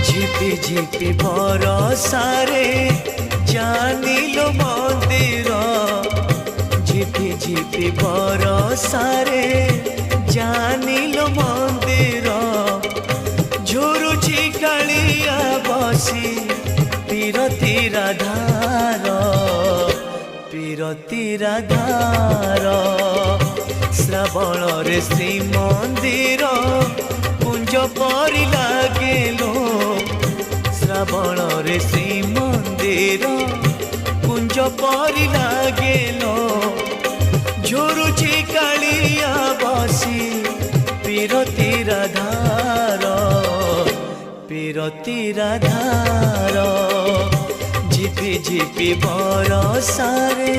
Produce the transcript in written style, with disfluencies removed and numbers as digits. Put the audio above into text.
ঝিপি ঝিপি বরসারে জানিলো মন্দির ঝিপি ঝিপি বরসারে জানিলো মন্দির ঝুরুছি কালিয়া বসি পীরতি রাধার পীরতি রাধার শ্রাবণরে শ্রীমন্দির কুঞ্জ পরি লাগেলো শ্রাবণরে শ্রীমন্দির কুঞ্জ পরি লাগেলো ঝুরুছি কালিয়া বসি পীরতি রাধার পীরতি রাধার ঝিপি ঝিপি বরসারে।